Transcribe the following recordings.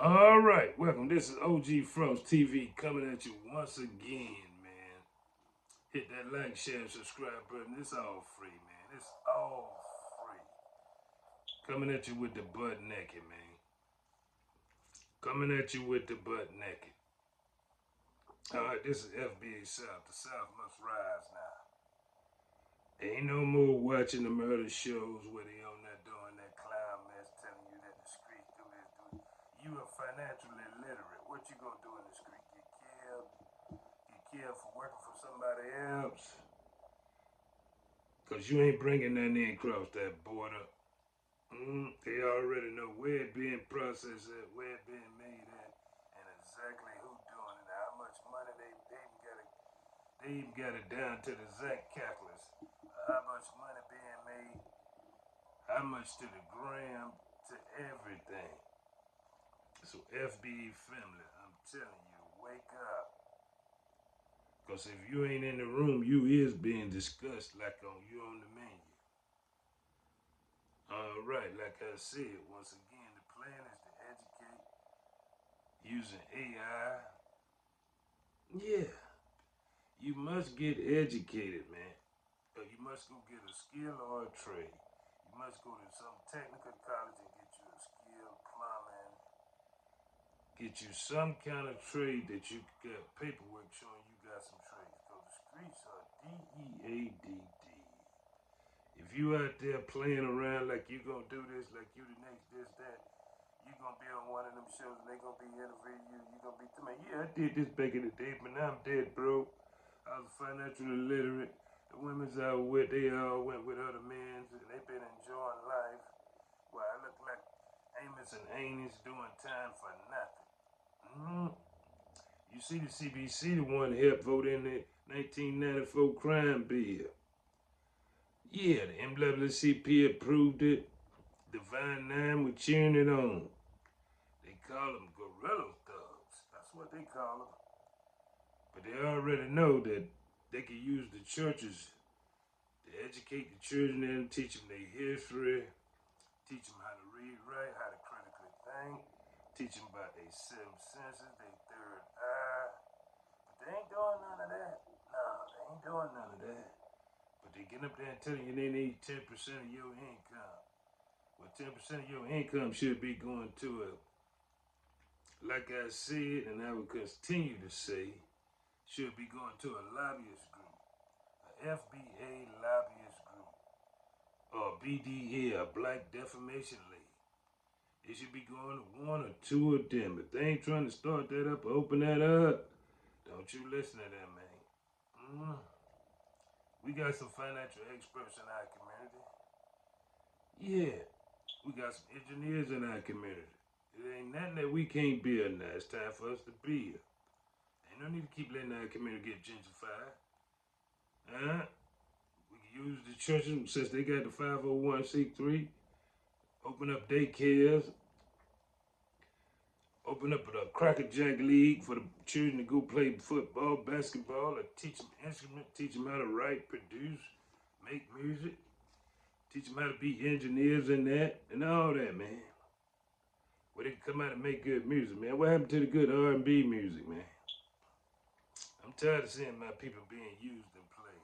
All right, welcome. This is OG Frost TV coming at you once again, man. Hit that like, share, and subscribe button. It's all free, man. It's all free. Coming at you with the butt naked, man. Coming at you with the butt naked. All right, this is FBA South. The South must rise now. Ain't no more watching the murder shows where they on there doing that clown mess, telling you that the street do this, do it. You are financially literate. What you gonna do in the street? Get killed? Get killed for working for somebody else? Cause you ain't bringing nothing in across that border. They already know where it being processed at, where it being made at, and exactly who doing it. How much money they even got it down to the exact calculus. How much money being made, how much to the gram, to everything. So FBE family, I'm telling you, wake up. Cause if you ain't in the room, you is being discussed like you on the menu. All right, like I said, once again, the plan is to educate using AI. Yeah, you must get educated, man. You must go get a skill or a trade. You must go to some technical college and get you a skill, plumbing, get you some kind of trade that you got paperwork showing you got some trades. Because the streets are DEADD. If you out there playing around like you gonna do this, like you the next this, that, you gonna be on one of them shows and they gonna be interviewing you. You gonna be telling me, yeah, I did this back in the day, but now I'm dead broke. I was financially illiterate. The women's I was with, they all went with other men and they been enjoying life. Well, I look like Amos and Anus doing time for nothing. You see the CBC, the one that helped vote in the 1994 crime bill. Yeah, the NAACP approved it. Divine Nine was cheering it on. They call them guerrilla thugs. That's what they call them. But they already know that they can use the churches to educate the children and teach them their history, teach them how to read right, how to critically think, teach them about their seven senses, their third eye. But they ain't doing none of that. No, they ain't doing none of that. But they get up there and telling you they need 10% of your income. Well, 10% of your income should be going to a, like I said, and I will continue to say, should be going to a lobbyist group, a FBA lobbyist group, or BDL, a Black Defamation League. It should be going to one or two of them. If they ain't trying to start that up or open that up, don't you listen to them, man. We got some financial experts in our community. Yeah, we got some engineers in our community. It ain't nothing that we can't build now. It's time for us to build. Ain't no need to keep letting our community get gentrified. Huh? We can use the churches since they got the 501c3. Open up daycares. Open up a crackerjack league for the children to go play football, basketball, or teach them instruments, teach them how to write, produce, make music, teach them how to be engineers in that, and all that, man. Where they can come out and make good music, man. What happened to the good R&B music, man? I'm tired of seeing my people being used and played.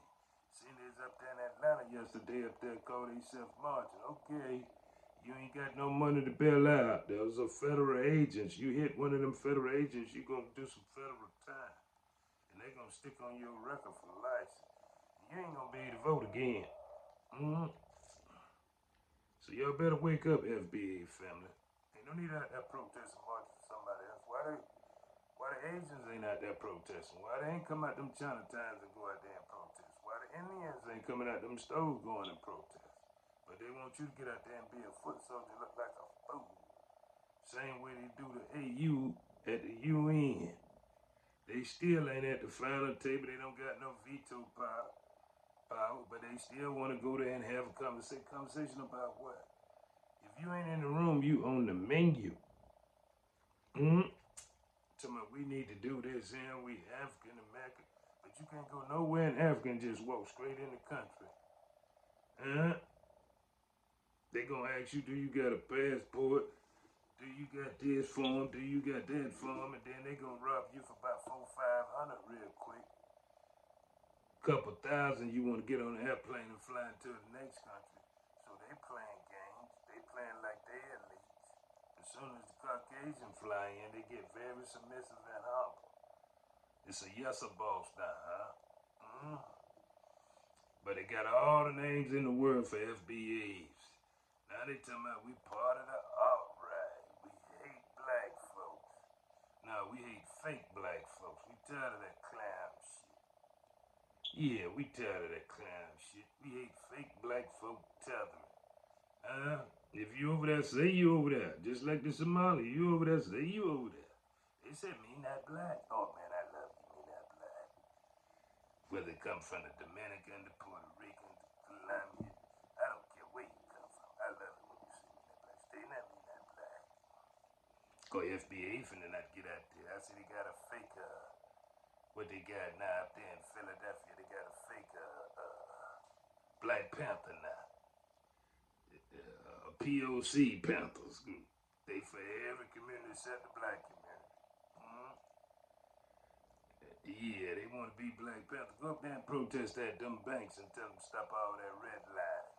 Seen this up there in Atlanta yesterday up there called themselves marching. Okay, you ain't got no money to bail out. There was a federal agents. You hit one of them federal agents, you gonna do some federal time. And they gonna stick on your record for life. You ain't gonna be able to vote again. Mm-hmm. So y'all better wake up, FBA family. Ain't no need out there protesting marching for somebody else. Why the Asians ain't out there protesting? Why they ain't come out them Chinatowns and go out there and protest? Why the Indians ain't coming out them stoves going and protest? But they want you to get out there and be a foot soldier, look like a fool. Same way they do the AU at the UN. They still ain't at the final table. They don't got no veto power, but they still want to go there and have a conversation about what? If you ain't in the room, you on the menu. Tell me we need to do this and we African American, but you can't go nowhere in Africa and just walk straight in the country. They gonna ask you, do you got a passport? Do you you got this form? Do you got that form? And then they gonna rob you for about 400-500 real quick. Couple thousand, you want to get on an airplane and fly into the next country. So they playing games. They playing like they elites. As soon as the Caucasian fly in, they get very submissive and humble. It's a yesser boss now, huh? Mm. But they got all the names in the world for FBAs. Now they talking about we part of the alt-right. We hate black folks. No, we hate fake black folks. We tired of that clown shit. Yeah, we tired of that clown shit. We hate fake black folk tethering. If you over there, say you over there. Just like the Somali, you over there, say you over there. They said me not black. Oh man, I love you, me not black. Whether it come from the Dominican, the Puerto Rican, the Colombian, I don't care where you come from. I love it when you say me not black. Stay not me not black. Cause FBA finna not get out there. I see they got a fake, what they got now up there in Philadelphia, they got a fake Black Panther now. POC Panthers group. They for every community except the black community. Yeah, they want to be Black Panther. Go up there and protest at them banks and tell them to stop all that redlining.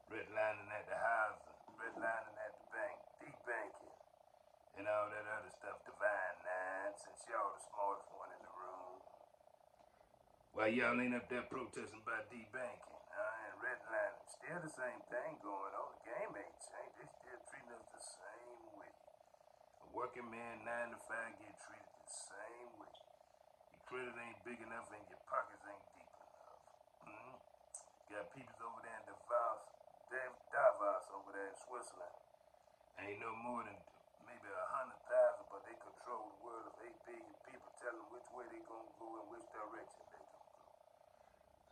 Redlining at the housing, redlining at the bank, debanking, and all that other stuff. Divine Nine, since y'all the smartest one in the room. Why y'all ain't up there protesting about debanking? And redlining. Still the same thing going on. The game ain't changed. They still treating us the same way. A working man 9 to 5 get treated the same way. Your credit ain't big enough and your pockets ain't deep enough. Got people over there in Davos over there in Switzerland. Ain't no more than maybe 100,000, but they control the world of 8 billion people, telling them which way they gonna go and which direction they gonna go.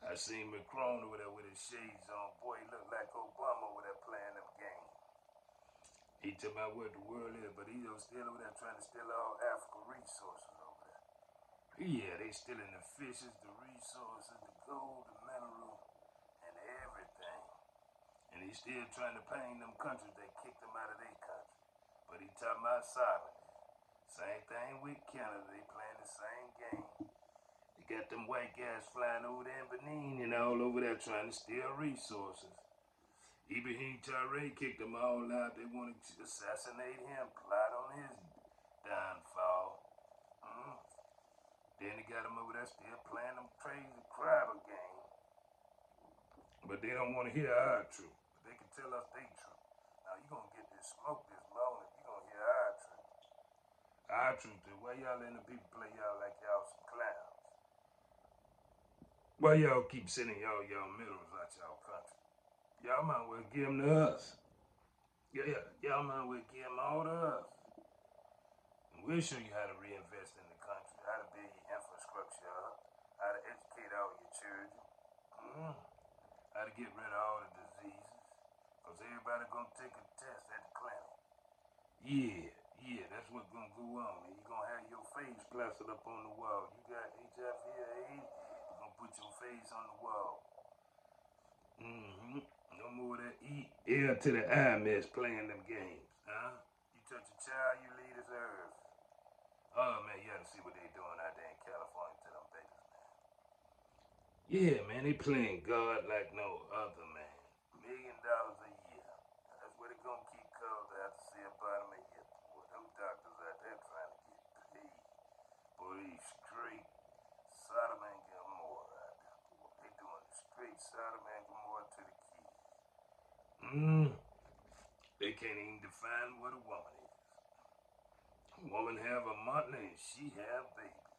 I seen Macron over there with his shades on. Boy, he looked like Obama over there playing them games. He talking about what the world is, but he's still over there trying to steal all African resources over there. Yeah, they stealing the fishes, the resources, the gold, the mineral, and everything. And he's still trying to paint them countries that kicked them out of their country. But he talking about sovereignty. Same thing with Canada, they playing the same game. They got them white guys flying over there in Benin and all over there trying to steal resources. Ibrahim Traoré kicked them all out. They wanted to assassinate him, plot on his downfall. Then they got them over there still playing them crazy crabber game. But they don't want to hear our truth. But they can tell us their truth. Now you gonna get this smoke this morning. You gonna hear our truth. Our truth is why y'all letting the people play y'all like y'all some clowns. Why y'all keep sending y'all minerals out y'all country? Y'all might well give them to us. Yeah, y'all might well give them all to us. And we'll show you how to reinvest in the country, how to build your infrastructure up, how to educate all your children, how to get rid of all the diseases. Because everybody gonna take a test at the clinic. Yeah, that's what's gonna go on. And you're gonna have your face plastered up on the wall. You got HIV or AIDS, you're gonna put your face on the wall. No more of that ear to the eye mess playing them games, huh? You touch a child, you leave this earth. Oh man, you gotta see what they doing out there in California to them babies, man. Yeah, man, they playing God like no other, man. $1 million a year. That's what they gonna keep called. They have to see about them a year. Boy, them doctors out there trying to get paid. Boy, they straight Sodom and Gomorrah out there. Boy, they doing the straight Sodom and Gomorrah to the kids. They can't even define what a woman is. A woman have a mother and she have babies.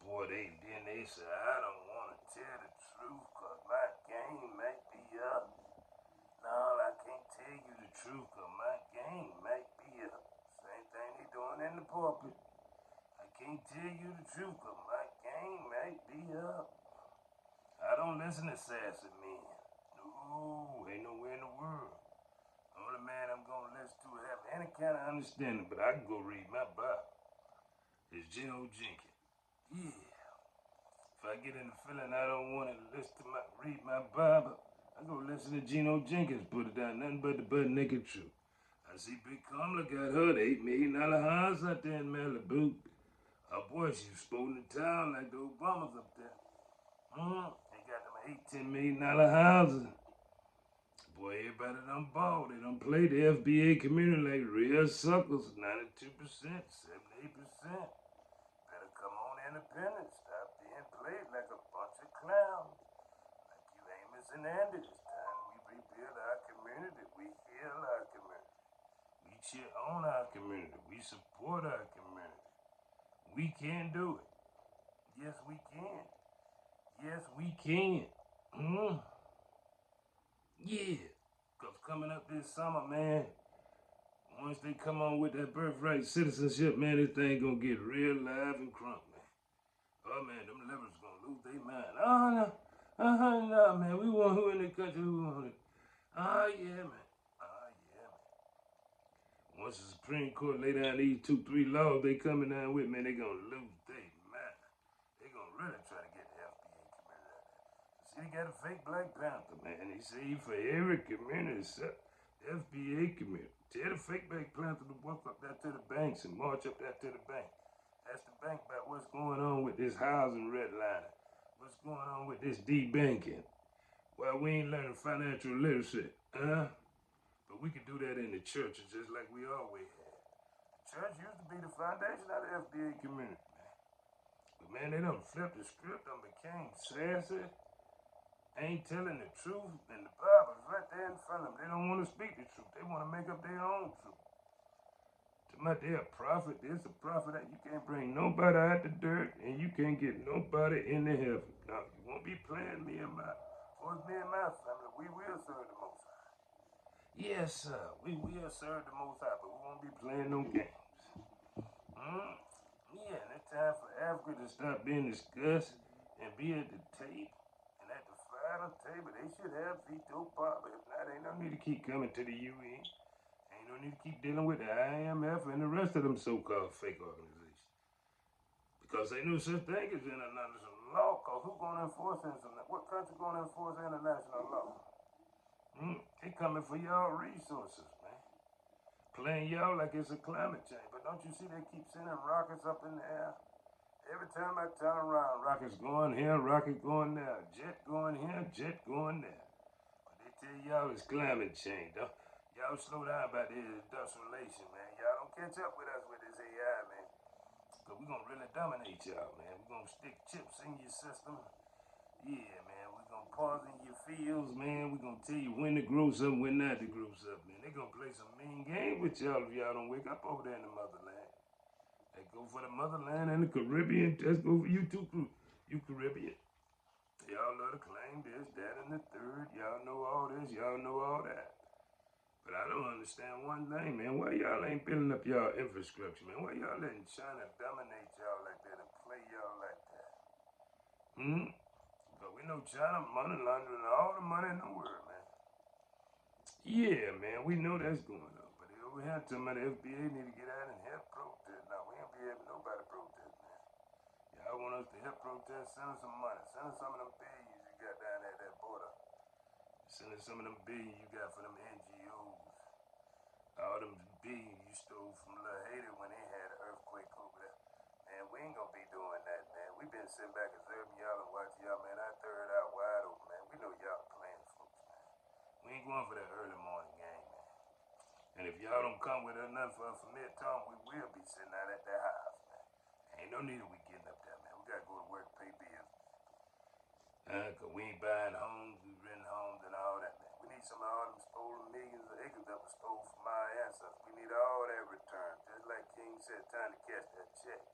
Boy, they say, I don't want to tell the truth because my game might be up. No, I can't tell you the truth because my game might be up. Same thing they doing in the pulpit. I can't tell you the truth because my game might be up. I don't listen to sassy men. No, ain't nowhere in the world. The only man I'm going to listen to have any kind of understanding, but I can go read my Bible, is Geno Jenkins. Yeah. If I get in the feeling I don't want to listen to read my Bible, I go listen to Geno Jenkins put it down, nothing but the butt naked truth. I I see Big Kamala got her the $8 million house out there in Malibu. Oh boy, she was sporting the town like the Obamas up there. They got them $8, $10 million houses. Boy, everybody done ball. They done play the FBA community like real suckers. 92%, 78%. Better come on independent. Stop being played like a bunch of clowns. Like you Amos and Andy. It's time we rebuild our community. We heal our community. We cheer on our community. We support our community. We can do it. Yes, we can. Yes, we can. Yeah. Because coming up this summer, man, once they come on with that birthright citizenship, man, this thing gonna get real live and crunk, man. Oh, man, them liberals gonna lose their mind. Oh, no. No, man. We want who in the country who want it. Oh, yeah, man. Oh, yeah, man. Once the Supreme Court lay down these 2-3 laws they coming down with, man, they gonna lose their mind. They gonna really try to get the FBA community out there. See, they got a fake Black Panther, man. He say for every community except the FBA community. Tell the fake Black Panther to walk up there to the banks and march up there to the bank. Ask the bank about what's going on with this housing redlining. What's going on with this debanking. Well, we ain't learning financial literacy, huh? But we can do that in the churches just like we always had. The church used to be the foundation of the FBA community, man. But man, they done flipped the script and became sassy, ain't telling the truth, and the Bible's right there in front of them. They don't want to speak the truth. They want to make up their own truth. They're a prophet, this a prophet that you can't bring nobody out the dirt and you can't get nobody in the heaven. Now, you won't be playing me and my, for me and my family, we will serve the Most High. Yes, sir, we will serve the Most High, but we won't be playing no games. Yeah, and it's time for Africa to stop being discussed and be at the table. And at the final table, they should have veto power. If not, ain't no need to keep coming to the UN. Ain't no need to keep dealing with the IMF and the rest of them so-called fake organizations. Because ain't no such thing as international law, because who's going to enforce international? What country going to enforce international law? They coming for y'all resources, man. Playing y'all like it's a climate change. But don't you see they keep sending rockets up in the air? Every time I turn around, rockets going here, rocket going there, jet going here, jet going there. But they tell y'all it's climate change, though. Y'all slow down about this industrialization, man. Y'all don't catch up with us with this AI, man. Because we're going to really dominate y'all, man. We're going to stick chips in your system. Yeah, man. We're going to pause in your fields, man. We're going to tell you when to grow something, when not to grow something, man. They're going to play some mean game with y'all if y'all don't wake up over there in the motherland. They go for the motherland and the Caribbean. Let's go for you too, you Caribbean. Y'all love to claim this, that, and the third. Y'all know all this. Y'all know all that. But I don't understand one thing, man. Why y'all ain't building up y'all infrastructure, man? Why y'all letting China dominate y'all like that and play y'all like that? But we know China money laundering all the money in the world, man. Yeah, man, we know that's going on. But over here, talking about the FBA need to get out and help protest. Now, we ain't be having nobody protest, man. Y'all want us to help protest? Send us some money. Send us some of them billions you got down there at that border. Send us some of them billions you got for them NGOs. All them billions you stole from little Haiti when they had an earthquake over there. Man, we ain't gonna be doing that, man. We been sitting back observing y'all and watching y'all, man. Our third out wide open, man. We know y'all playing folks, man. We ain't going for that early morning game, man. And if y'all don't come with us nothing for mid-term, we will be sitting out at that house, man. Ain't no need of we getting up there, man. We gotta go to work, pay bills. Cause we ain't buying homes, we renting homes and all that, man. We need some of all them stolen millions of acres that was stole from our ancestors. We need all that returned. Just like King said, time to cash that check.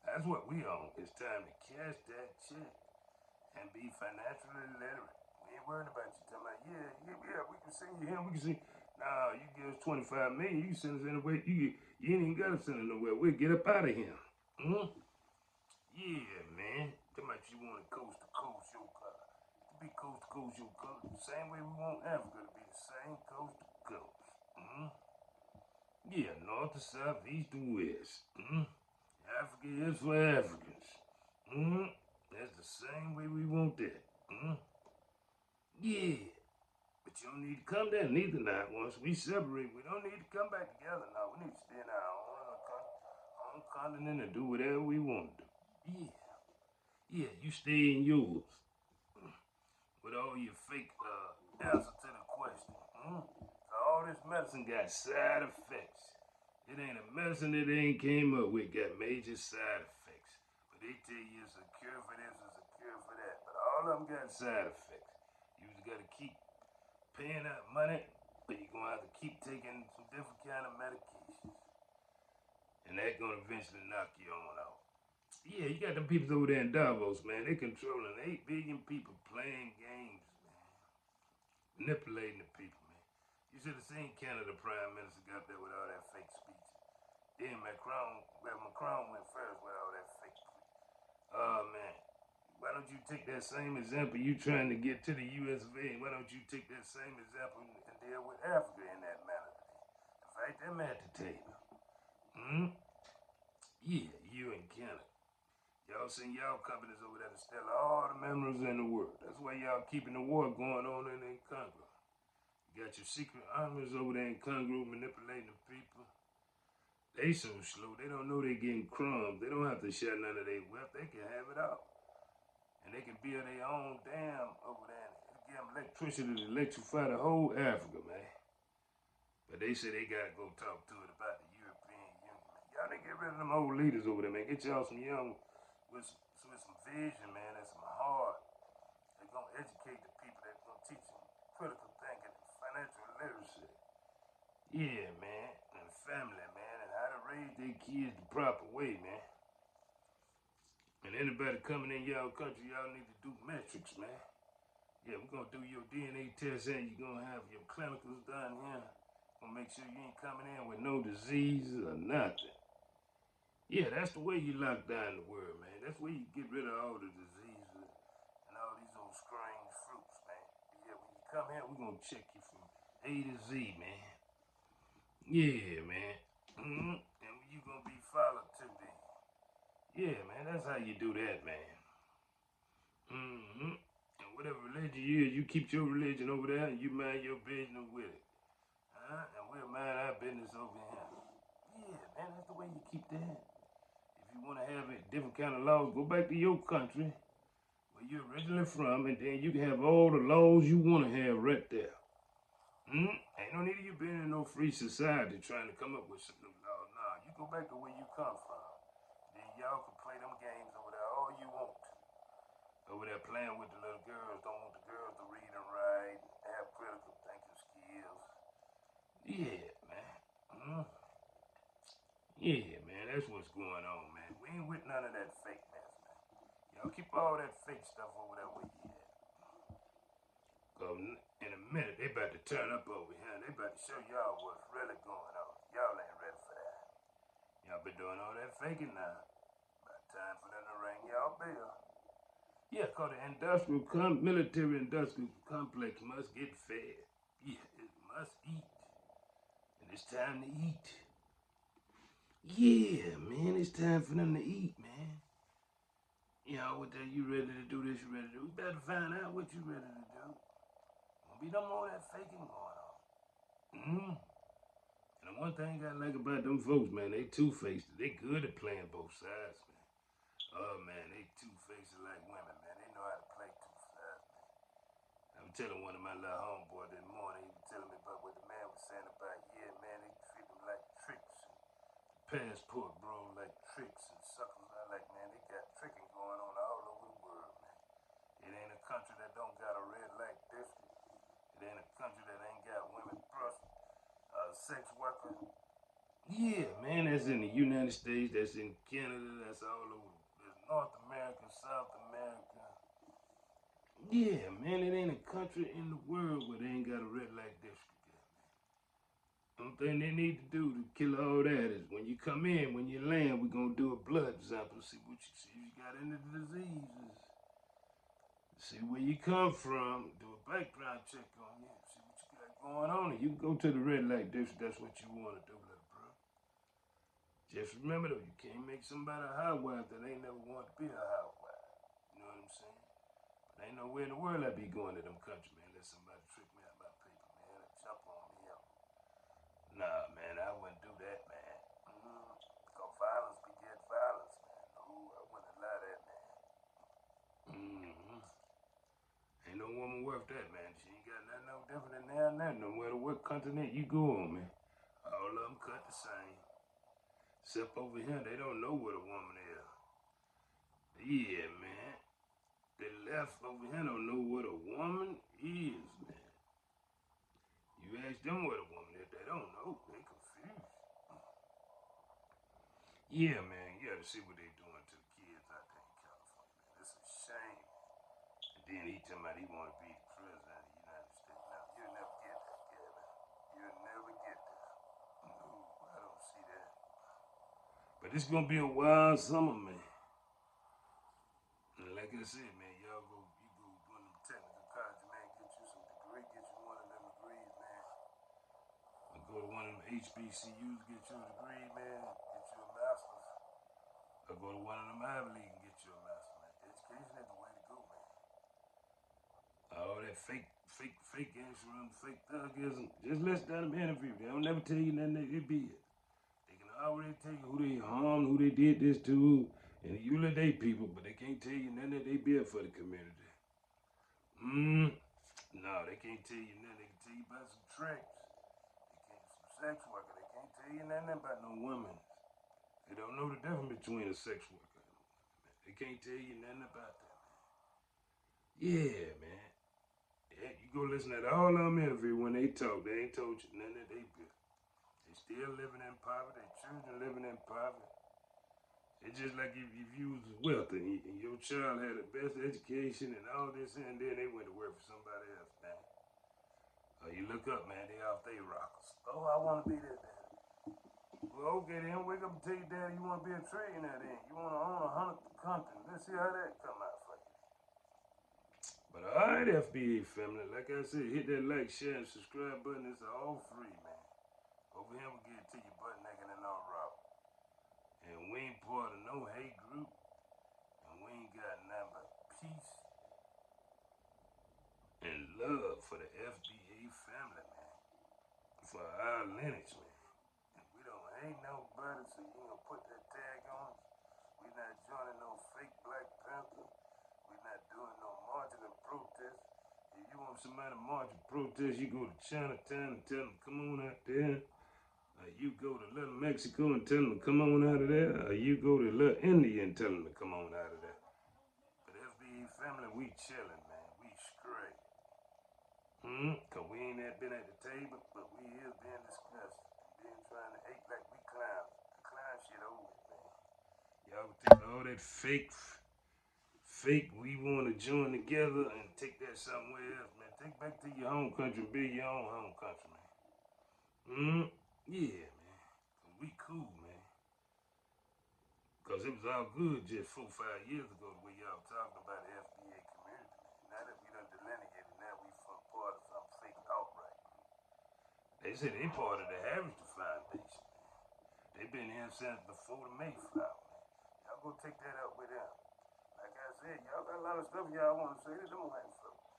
That's what we own. It's time to cash that check and be financially literate. We ain't worried about you talking about, yeah, we can send you here, we can send you. Nah, you give us 25 million, you send us anywhere. You ain't even gotta send it nowhere. We'll get up out of here. Yeah, man. Talking about you want to coast to coast your car. To be coast to coast your car. The same way we want Africa to be the same coast to coast. Yeah, north to south, east to west. Africa is for Africans. That's the same way we want that. Yeah. But But you don't need to come there neither now. Once we separate, we don't need to come back together now. We need to stay in our own continent and do whatever we want to do. Yeah. Yeah, you stay in yours. With all your fake answer to the question. So all this medicine got side effects. It ain't a medicine that they ain't came up with got major side effects. But they tell you it's a cure for this, it's a cure for that. But all of them got side effects. You just gotta keep paying that money, but you're gonna have to keep taking some different kind of medications. And that's gonna eventually knock you on out. Yeah, you got them people over there in Davos, man. They controlling 8 billion people playing games, man. Manipulating the people, man. You should have seen Canada Prime Minister got there with all that fake speech. Then Macron went first with all that fake speech. Oh, man. Why don't you take that same example you trying to get to the US of A? Why don't you take that same example and deal with Africa in that manner? Invite them at the table. Yeah, you and Canada. Y'all send y'all companies over there to steal all the minerals in the world. That's why y'all keeping the war going on in Congo. You got your secret armies over there in Congo manipulating the people. They so slow, they don't know they getting crumbs. They don't have to shut none of their wealth. They can have it all. And they can build their own dam over there. It'll give them electricity to electrify the whole Africa, man. But they say they gotta go talk to it about the European Union. Y'all need to get rid of them old leaders over there, man. Get y'all some young with some vision, man, and some heart. They're gonna educate the people. They're gonna teach them critical thinking and financial literacy. Yeah, man, and family, man, and how to raise their kids the proper way, man. And anybody coming in y'all country, y'all need to do metrics, man. Yeah, we're gonna do your DNA test and you're gonna have your clinicals done here. Gonna make sure you ain't coming in with no diseases or nothing. Yeah, that's the way you lock down the world, man. That's where you get rid of all the diseases and all these old strange fruits, man. Yeah, when you come here, we're gonna check you from A to Z, man. Yeah, man. And you gonna be followed too, then. Yeah, man, that's how you do that, man. And whatever religion you is, you keep your religion over there and you mind your business with it. And we'll mind our business over here. Yeah, man, that's the way you keep that. If you want to have a different kind of laws, go back to your country where you're originally from, and then you can have all the laws you want to have right there. Ain't no need of you being in no free society trying to come up with some new laws. Nah, you go back to where you come from. Then y'all can play them games over there all you want. Over there playing with the little girls, don't want the girls to read and write, have critical thinking skills. Yeah, man. Yeah, man, that's what's going on, man. We ain't with none of that fake mess, man. Y'all keep all that fake stuff over there where you at. Cause in a minute, they about to turn up over here. They about to show y'all what's really going on. Y'all ain't ready for that. Y'all been doing all that faking now. About time for them to ring y'all bell. Yeah, cause the military industrial complex must get fed. Yeah, it must eat. And it's time to eat. Yeah, man, it's time for them to eat, man. You know, what that you ready to do this, you ready to do. We better find out what you ready to do. Won't be no more of that faking going on. And the one thing I like about them folks, man, they two-faced. They good at playing both sides, man. Oh, man, they two-faced like women, man. They know how to play two sides, man. I was telling one of my little homeboys that morning, he was telling me about what the man was saying about, yeah, man, they treat them like tricks. Passport bro, like tricks and suckers. I like, man, they got tricking going on all over the world, man. It ain't a country that don't got a red light district. It ain't a country that ain't got women sex workers. Yeah, man, that's in the United States, that's in Canada, that's all over. There's North America, South America. Yeah, man, it ain't a country in the world where they ain't got a red light district yet, man. One thing they need to do to kill all that is when you come in, when you land, we're gonna do a blood sample, see what you see if you got any diseases. See where you come from, do a background check on you, see what you got going on, and you can go to the red light district, that's what you wanna do, little bro. Just remember though, you can't make somebody a housewife that ain't never wanted to be a housewife. You know what I'm saying? But ain't nowhere in the world I be going to them country, man, let somebody trick me out my pay. Nah, man, I wouldn't do that, man. Cause violence beget violence, man. No, I wouldn't allow that, man. Mm-hmm. Ain't no woman worth that, man. She ain't got nothing no different than there and there, no matter what continent you go on, man. All of them cut the same. Except over here, they don't know what a woman is. Yeah, man. The left over here don't know what a woman is, man. You ask them what a woman is, they don't know. They confused. Yeah, man. You gotta see what they doing to the kids out there in California, man. It's a shame. And then he talking about he want to be the president of the United States. Now, you'll never get that, Gavin. You'll never get that. No, I don't see that. But it's gonna be a wild summer, man. And like I said, man, you go one of them technical colleges, man, get you some degree, get you one of them degrees, man. Or go to one of them HBCUs, get you a degree, man, get you a master's. Or go to one of them Ivy League and get you a master's, man. Education is the way to go, man. All that fake insurance, fake thugism. Just listen to them interview. They don't never tell you nothing they be it. They can already tell you who they harmed, who they did this to, and you let they people, but they can't tell you nothing that they built for the community. No, they can't tell you nothing. They can tell you about some tricks. They can't some sex worker. They can't tell you nothing about no women. They don't know the difference between a sex worker and a woman. They can't tell you nothing about that, man. Yeah, man. Yeah, you go listen to all of them interview when they talk. They ain't told you nothing that they built. They still living in poverty. Their children living in poverty. It's just like if you was wealthy and your child had the best education and all this, and then they went to work for somebody else, man. You look up, man, they off they rockers. Oh, I want to be that daddy. Well, okay, then wake up and tell your daddy you want to be a trillionaire then. You want to own 100 companies. Let's see how that come out for you. But all right, FBA family, like I said, hit that like, share, and subscribe button. It's all free, man. Over here, we get it to you butt naked and all raw. And we ain't part of no hate group. And we ain't got nothing but peace and love for the FBA family, man. For our lineage, man. And we don't hate nobody, so you ain't gonna put that tag on us. We not joining no fake Black Panther. We not doing no marching and protest. If you want somebody to march and protest, you go to Chinatown and tell them, come on out there. You go to Little Mexico and tell them to come on out of there. Or you go to Little India and tell them to come on out of there. But FBA family, we chilling, man. We straight. Cause we ain't been at the table, but we is being discussed and being trying to act like we clowns. The clown shit over with, man. Y'all can take all that fake we want to join together and take that somewhere else, man. Take back to your home country, build your own home country, man. Yeah, man. Cause we cool, man. Cause it was all good just 4-5 years ago the way y'all talking about the FBA community, man. Now that we done delineated, now we from part of some fake outright group. They said they part of the Harrington Foundation, man. They been here since before the Mayflower, man. Y'all go take that up with them. Like I said, y'all got a lot of stuff y'all want to say to them white folks.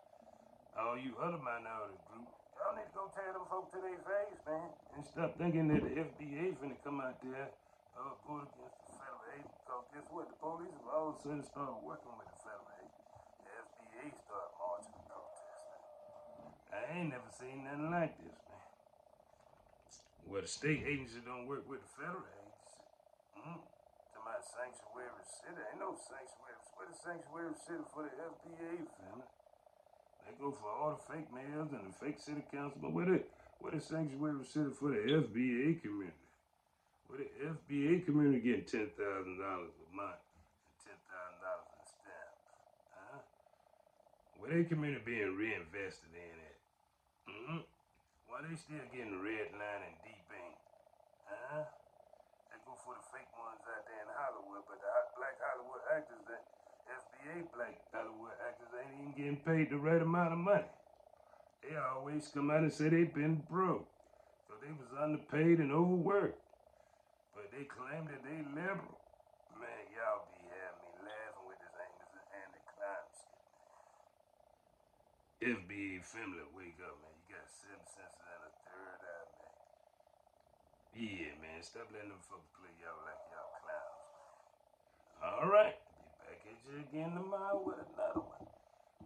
All you other minority group, y'all need to go tell them folks to their face, man. And stop thinking that the FBA finna come out there go against the federal agent. Because guess what? The police have all of a sudden started working with the federal agent. The FBA started marching and protesting. I ain't never seen nothing like this, man. Well, the state agency don't work with the federal agency. To my sanctuary city. Ain't no sanctuary. Where the sanctuary city for the FBA family? They go for all the fake mayors and the fake city councilmen. Where the sanctuary city for the FBA community? Where the FBA community getting $10,000 a month and $10,000 in stamps? Huh? Where they community being reinvested in at? Why they still getting red line and deep ink? Huh? They go for the fake ones out there in Hollywood, but the black Hollywood actors, the FBA black Hollywood actors ain't even getting paid the right amount of money. They always come out and say they been broke. So they was underpaid and overworked. But they claim that they liberal. Man, y'all be having me laughing with this Angus and Andy Klein shit, man. FBA family, wake up, man. You got 7 senses and a third eye, man. Yeah, man, stop letting them folks play y'all like y'all clowns, man. All right, be back at you again tomorrow with another one.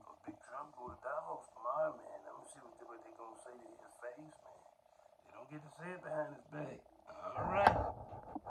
Cause Big Trump go to Davos tomorrow, man. Let me see what they gonna say to his face, man. They don't get to say it behind his back. All right.